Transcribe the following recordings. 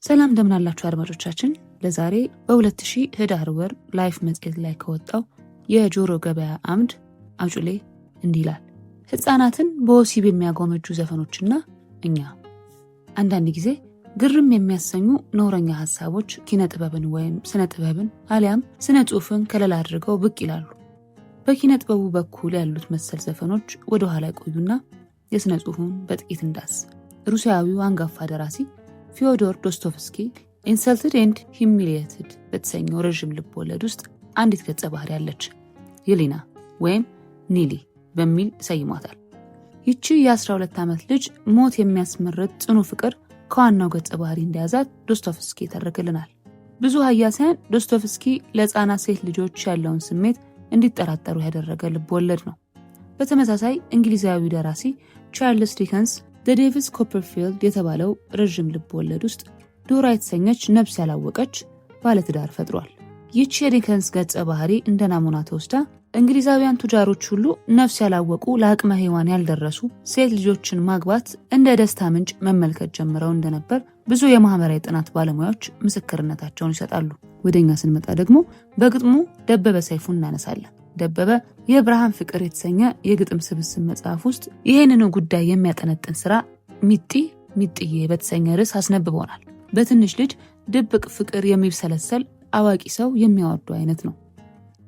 ሰላም እንደምን አላችሁ አድማጮቻችን። ለዛሬ በ2000 ህዳር ወር ላይፍ መጽሔት ላይ ከወጣው የጆሮ ገበያ አምድ አምጩሌ እንዲህ ይላል። ህፃናትን በወሲብ የሚያጎመጁ ዘፈኖችና እኛ። አንዳንድ ጊዜ ግርም የሚያሰኙ ነውረኛ ሐሳቦች ኪነ ጥበብን ወይም ስነ ጥበብን አሊያም ስነ ጽሑፍን ከለላ አድርገው ብቅ ይላሉ። በኪነ ጥበቡ በኩል ያሉት መሰል ዘፈኖች ወደ ኋላ ይቆዩና የስነ ጽሑፉን በጥቂት እንዳስ። ሩሲያዊው አንጋፋ ደራሲ ፊዮዶር ዶስቶቭስኪ ኢንሰልትድ ኤንድ ሂሚሊየትድ በተሰኘው ረዥም ልብ ወለድ ውስጥ አንዲት ገጸ ባህሪ ያለች የሊና ወይም ኒሊ በሚል ሰይሟታል። ይቺ የ12 ዓመት ልጅ ሞት የሚያስመርጥ ጽኑ ፍቅር ከዋናው ገጸ ባህሪ እንደያዛት ዶስቶቭስኪ ተረክልናል። ብዙ ሀያሲያን ዶስቶቭስኪ ለሕፃናት ሴት ልጆች ያለውን ስሜት እንዲጠራጠሩ ያደረገ ልብ ወለድ ነው። በተመሳሳይ እንግሊዛዊ ደራሲ ቻርልስ ዲከንስ ዘ ዴቪስ ኮፐርፊልድ የተባለው ረዥም ልብ ወለድ ውስጥ ዶራ የተሰኘች ነፍስ ያላወቀች ባለትዳር ፈጥሯል። ይህች የዲከንስ ገጸ ባህሪ እንደ ናሙና ተወስዳ እንግሊዛውያን ቱጃሮች ሁሉ ነፍስ ያላወቁ ለአቅመ ሔዋን ያልደረሱ ሴት ልጆችን ማግባት እንደ ደስታ ምንጭ መመልከት ጀምረው እንደነበር ብዙ የማህበራዊ ጥናት ባለሙያዎች ምስክርነታቸውን ይሰጣሉ። ወደኛ ስንመጣ ደግሞ በግጥሙ ደበበ ሰይፉን እናነሳለን። ደበበ የብርሃን ፍቅር የተሰኘ የግጥም ስብስብ መጽሐፍ ውስጥ ይህንኑ ጉዳይ የሚያጠነጥን ስራ ሚጥዬ በተሰኘ ርዕስ አስነብቦናል። በትንሽ ልጅ ድብቅ ፍቅር የሚብሰለሰል አዋቂ ሰው የሚያወርዱ አይነት ነው።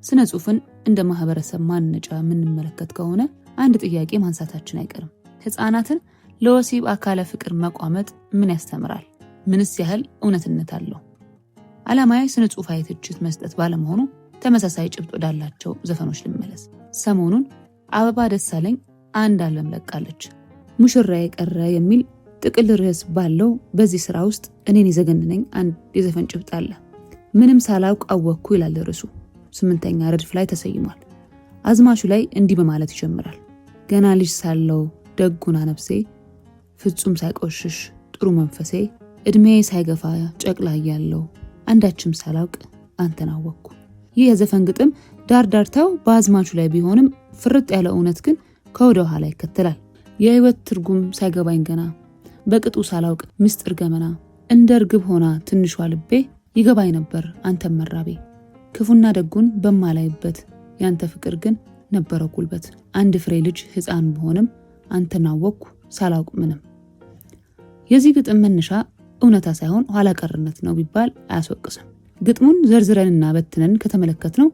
ስነ ጽሑፍን እንደ ማህበረሰብ ማነጫ የምንመለከት ከሆነ አንድ ጥያቄ ማንሳታችን አይቀርም። ህፃናትን ለወሲብ አካለ ፍቅር መቋመጥ ምን ያስተምራል? ምንስ ያህል እውነትነት አለው? ዓላማዊ ስነ ጽሑፋዊ ትችት መስጠት ባለመሆኑ ተመሳሳይ ጭብጥ ወዳላቸው ዘፈኖች ልመለስ። ሰሞኑን አበባ ደሳለኝ አንድ አልበም ለቃለች። ሙሽራዬ ቀረ የሚል ጥቅል ርዕስ ባለው በዚህ ስራ ውስጥ እኔን ይዘገንነኝ አንድ የዘፈን ጭብጥ አለ። ምንም ሳላውቅ አወቅኩ ይላል ርዕሱ። 8ኛ ረድፍ ላይ ተሰይሟል። አዝማቹ ላይ እንዲህ በማለት ይጀምራል። ገና ልጅ ሳለው ደጉና ነፍሴ ፍጹም ሳይቆሽሽ ጥሩ መንፈሴ እድሜ ሳይገፋ ጨቅላ ያለው አንዳችም ሳላውቅ አንተን አወቅኩ። ይህ የዘፈን ግጥም ዳርዳርታው በአዝማቹ ላይ ቢሆንም ፍርጥ ያለ እውነት ግን ከወደ ኋላ ይከተላል። የህይወት ትርጉም ሳይገባኝ ገና በቅጡ ሳላውቅ ምስጢር ገመና እንደ እርግብ ሆና ትንሿ ልቤ ይገባኝ ነበር አንተን መራቤ ክፉና ደጉን በማላይበት ያንተ ፍቅር ግን ነበረው ጉልበት አንድ ፍሬ ልጅ ህፃን በሆንም አንተን አወቅኩ ሳላውቅ ምንም። የዚህ ግጥም መነሻ እውነታ ሳይሆን ኋላ ቀርነት ነው ቢባል አያስወቅስም። ግጥሙን ዘርዝረንና በትነን ከተመለከትነው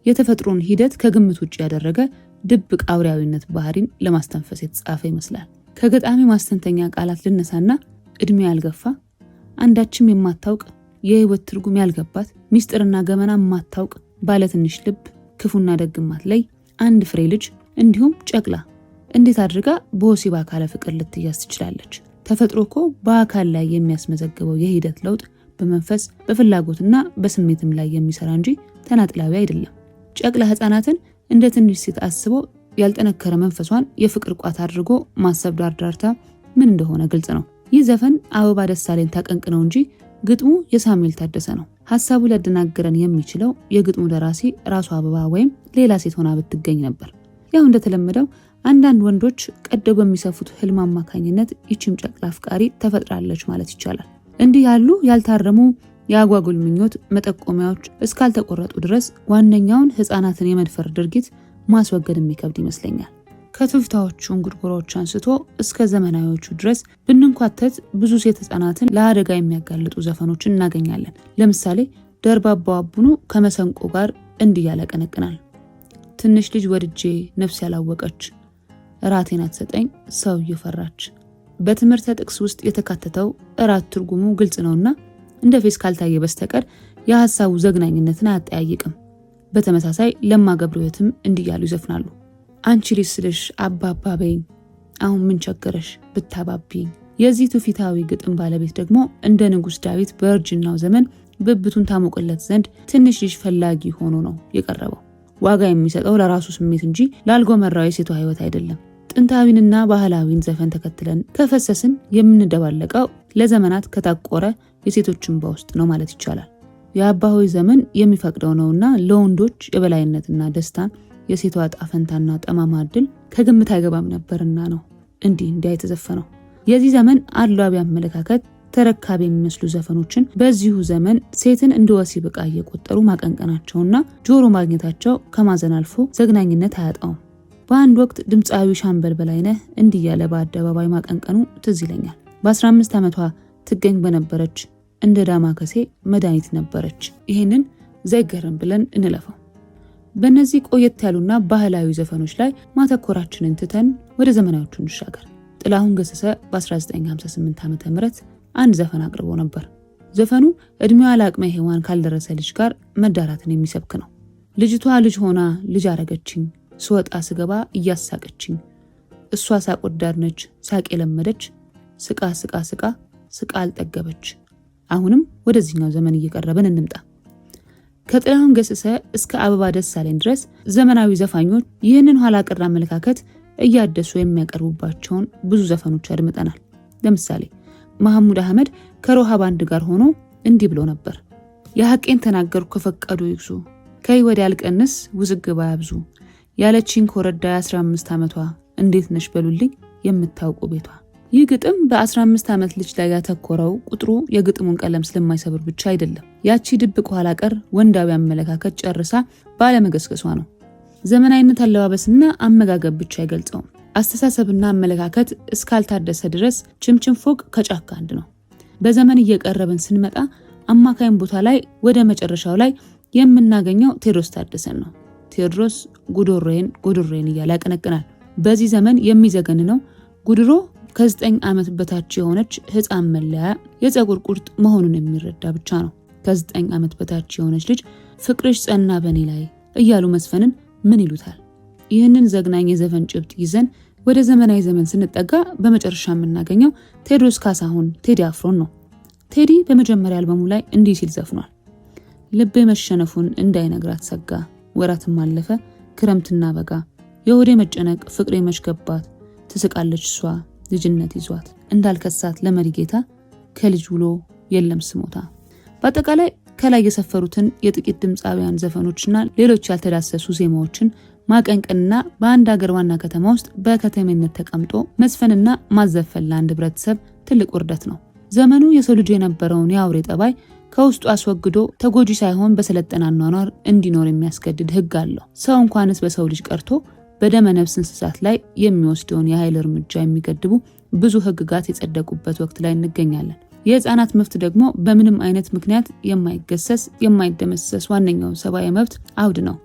የተፈጥሮን ሂደት ከግምት ውጭ ያደረገ ድብቅ አውሪያዊነት ባህሪን ለማስተንፈስ የተጻፈ ይመስላል። ከገጣሚ ማስተንተኛ ቃላት ልነሳና እድሜ ያልገፋ አንዳችም የማታውቅ የህይወት ትርጉም ያልገባት ሚስጥርና ገመና የማታውቅ ባለትንሽ ልብ ክፉና ደግማት ላይ አንድ ፍሬ ልጅ እንዲሁም ጨቅላ እንዴት አድርጋ በወሲብ አካለ ፍቅር ልትያዝ ትችላለች? ተፈጥሮ እኮ በአካል ላይ የሚያስመዘግበው የሂደት ለውጥ በመንፈስ በፍላጎትና በስሜትም ላይ የሚሰራ እንጂ ተናጥላዊ አይደለም። ጨቅላ ህፃናትን እንደ ትንሽ ሴት አስቦ ያልጠነከረ መንፈሷን የፍቅር ቋት አድርጎ ማሰብ ዳርዳርታ ምን እንደሆነ ግልጽ ነው። ይህ ዘፈን አበባ ደሳለኝ ታቀንቅነው እንጂ ግጥሙ የሳሙኤል ታደሰ ነው። ሐሳቡ ሊያደናግረን የሚችለው የግጥሙ ደራሲ ራሱ አበባ ወይም ሌላ ሴት ሆና ብትገኝ ነበር። ያው እንደተለመደው አንዳንድ ወንዶች ቀደው በሚሰፉት ህልም አማካኝነት ይችም ጨቅላ አፍቃሪ ተፈጥራለች ማለት ይቻላል። እንዲህ ያሉ ያልታረሙ የአጓጉል ምኞት መጠቆሚያዎች እስካልተቆረጡ ድረስ ዋነኛውን ህፃናትን የመድፈር ድርጊት ማስወገድ የሚከብድ ይመስለኛል። ከትውፊታዎቹ እንጉርጉሮች አንስቶ እስከ ዘመናዊዎቹ ድረስ ብንንኳተት ብዙ ሴት ህፃናትን ለአደጋ የሚያጋልጡ ዘፈኖችን እናገኛለን። ለምሳሌ ደርባባው አቡኑ ከመሰንቆ ጋር እንዲህ ያለቀነቅናል። ትንሽ ልጅ ወድጄ ነፍስ ያላወቀች እራቴን አትሰጠኝ ሰው እየፈራች። በትምህርተ ጥቅስ ውስጥ የተካተተው እራት ትርጉሙ ግልጽ ነውና እንደ ፌስ ካልታየ በስተቀር የሐሳቡ ዘግናኝነትን አያጠያይቅም። በተመሳሳይ ለማ ገብረሕይወትም እንዲያሉ ይዘፍናሉ። አንቺ ልጅ ስልሽ አባባ በይኝ አሁን ምን ቸገረሽ ብታባቢኝ። የዚህ ትውፊታዊ ግጥም ባለቤት ደግሞ እንደ ንጉሥ ዳዊት በእርጅናው ዘመን ብብቱን ታሞቅለት ዘንድ ትንሽ ልጅ ፈላጊ ሆኖ ነው የቀረበው። ዋጋ የሚሰጠው ለራሱ ስሜት እንጂ ላልጎመራው የሴቷ ህይወት አይደለም። ጥንታዊንና ባህላዊን ዘፈን ተከትለን ከፈሰስን የምንደባለቀው ለዘመናት ከታቆረ የሴቶችን በውስጥ ነው ማለት ይቻላል። የአባሆይ ዘመን የሚፈቅደው ነውና ለወንዶች የበላይነትና ደስታን የሴቷ ዕጣ ፈንታና ጠማማ ዕድል ከግምት አይገባም ነበርና ነው እንዲህ የተዘፈነው። የዚህ ዘመን አድሏዊ አመለካከት ተረካቢ የሚመስሉ ዘፈኖችን በዚሁ ዘመን ሴትን እንደ ወሲብ ዕቃ እየቆጠሩ ማቀንቀናቸውና ጆሮ ማግኘታቸው ከማዘን አልፎ ዘግናኝነት አያጣውም። በአንድ ወቅት ድምፃዊ ሻምበል በላይነህ እንዲህ ያለ በአደባባይ ማቀንቀኑ ትዝ ይለኛል። በ15 ዓመቷ ትገኝ በነበረች እንደ ዳማከሴ መድኃኒት ነበረች። ይህንን ዘይገርም ብለን እንለፈው። በእነዚህ ቆየት ያሉና ባህላዊ ዘፈኖች ላይ ማተኮራችንን ትተን ወደ ዘመናዎቹ እንሻገር። ጥላሁን ገሰሰ በ1958 ዓ.ም አንድ ዘፈን አቅርቦ ነበር። ዘፈኑ እድሜዋ ለአቅመ ሔዋን ካልደረሰ ልጅ ጋር መዳራትን የሚሰብክ ነው። ልጅቷ ልጅ ሆና ልጅ አረገችኝ፣ ስወጣ ስገባ እያሳቀችኝ፣ እሷ ሳቅ ወዳድ ነች፣ ሳቅ የለመደች፣ ስቃ ስቃ ስቃ ስቃ አልጠገበች። አሁንም ወደዚህኛው ዘመን እየቀረብን እንምጣ። ከጥላሁን ገሰሰ እስከ አበባ ደሳለኝ ድረስ ዘመናዊ ዘፋኞች ይህንን ኋላ ቀር አመለካከት እያደሱ የሚያቀርቡባቸውን ብዙ ዘፈኖች አድምጠናል። ለምሳሌ መሐሙድ አህመድ ከሮሃ ባንድ ጋር ሆኖ እንዲህ ብሎ ነበር። የሐቄን ተናገርኩ ከፈቀዱ ይግዙ፣ ከይወድ ያልቀንስ ውዝግባ ያብዙ፣ ያለችኝ ኮረዳ 15 ዓመቷ እንዴት ነሽ በሉልኝ የምታውቁ ቤቷ። ይህ ግጥም በ15 ዓመት ልጅ ላይ ያተኮረው ቁጥሩ የግጥሙን ቀለም ስለማይሰብር ብቻ አይደለም። ያቺ ድብቅ ኋላ ቀር ወንዳዊ አመለካከት ጨርሳ ባለመገስገሷ ነው። ዘመናዊነት አለባበስና አመጋገብ ብቻ አይገልጸውም። አስተሳሰብና አመለካከት እስካልታደሰ ድረስ ችምችም ፎቅ ከጫካ አንድ ነው። በዘመን እየቀረብን ስንመጣ አማካይን ቦታ ላይ ወደ መጨረሻው ላይ የምናገኘው ቴዎድሮስ ታደሰን ነው። ቴዎድሮስ ጉድሮዬን እያለ ያቀነቅናል። በዚህ ዘመን የሚዘገንነው ጉድሮ ከ9 ዓመት በታች የሆነች ህፃን መለያ የፀጉር ቁርጥ መሆኑን የሚረዳ ብቻ ነው። ከ9 ዓመት በታች የሆነች ልጅ ፍቅርሽ ጸና በኔ ላይ እያሉ መስፈንን ምን ይሉታል? ይህንን ዘግናኝ የዘፈን ጭብጥ ይዘን ወደ ዘመናዊ ዘመን ስንጠጋ በመጨረሻ የምናገኘው ቴዎድሮስ ካሳሁን ቴዲ አፍሮን ነው። ቴዲ በመጀመሪያ አልበሙ ላይ እንዲህ ሲል ዘፍኗል። ልቤ መሸነፉን እንዳይነግራት ሰጋ፣ ወራትም አለፈ ክረምትና በጋ፣ የሆዴ መጨነቅ ፍቅሬ መሽገባት፣ ትስቃለች እሷ ልጅነት ይዟት፣ እንዳልከሳት ለመሪ ጌታ ከልጅ ውሎ የለም ስሞታ። በአጠቃላይ ከላይ የሰፈሩትን የጥቂት ድምፃውያን ዘፈኖችና ሌሎች ያልተዳሰሱ ዜማዎችን ማቀንቀንና በአንድ ሀገር ዋና ከተማ ውስጥ በከተሜነት ተቀምጦ መስፈንና ማዘፈን ለአንድ ህብረተሰብ ትልቅ ውርደት ነው። ዘመኑ የሰው ልጅ የነበረውን የአውሬ ጠባይ ከውስጡ አስወግዶ ተጎጂ ሳይሆን በሰለጠነ አኗኗር እንዲኖር የሚያስገድድ ህግ አለው። ሰው እንኳንስ በሰው ልጅ ቀርቶ በደመ ነፍስ እንስሳት ላይ የሚወስደውን የኃይል እርምጃ የሚገድቡ ብዙ ህግጋት የጸደቁበት ወቅት ላይ እንገኛለን። የህፃናት መብት ደግሞ በምንም አይነት ምክንያት የማይገሰስ የማይደመሰስ ዋነኛው ሰብአዊ መብት አውድ ነው።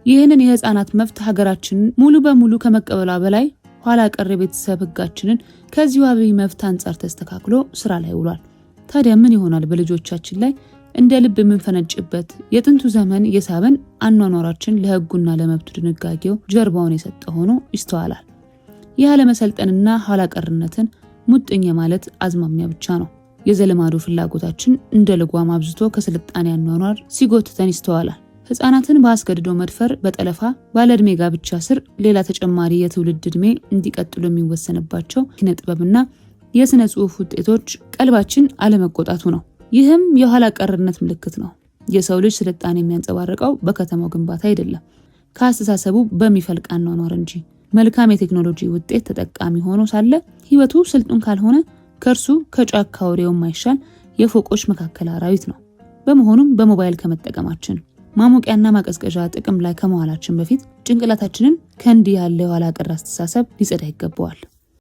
ይህንን የህፃናት መብት ሀገራችንን ሙሉ በሙሉ ከመቀበሏ በላይ ኋላ ቀር የቤተሰብ ህጋችንን ከዚሁ አብይ መብት አንጻር ተስተካክሎ ስራ ላይ ውሏል። ታዲያ ምን ይሆናል በልጆቻችን ላይ እንደ ልብ የምንፈነጭበት የጥንቱ ዘመን የሳበን አኗኗራችን ለህጉና ለመብቱ ድንጋጌው ጀርባውን የሰጠ ሆኖ ይስተዋላል። ይህ አለመሰልጠንና ኋላ ቀርነትን ሙጥኝ ማለት አዝማሚያ ብቻ ነው። የዘለማዱ ፍላጎታችን እንደ ልጓም አብዝቶ ከስልጣኔ አኗኗር ሲጎትተን ይስተዋላል። ህፃናትን በአስገድዶ መድፈር፣ በጠለፋ ባለዕድሜ ጋብቻ ስር ሌላ ተጨማሪ የትውልድ ዕድሜ እንዲቀጥሉ የሚወሰንባቸው ኪነ ጥበብና የስነ ጽሑፍ ውጤቶች ቀልባችን አለመቆጣቱ ነው። ይህም የኋላ ቀርነት ምልክት ነው። የሰው ልጅ ስልጣኔ የሚያንጸባርቀው በከተማው ግንባታ አይደለም፣ ከአስተሳሰቡ በሚፈልቅ አኗኗር እንጂ። መልካም የቴክኖሎጂ ውጤት ተጠቃሚ ሆኖ ሳለ ህይወቱ ስልጡን ካልሆነ ከእርሱ ከጫካ አውሬው የማይሻል የፎቆች መካከል አራዊት ነው። በመሆኑም በሞባይል ከመጠቀማችን ማሞቂያና ማቀዝቀዣ ጥቅም ላይ ከመዋላችን በፊት ጭንቅላታችንን ከእንዲህ ያለ የኋላ ቀር አስተሳሰብ ሊጸዳ ይገባዋል።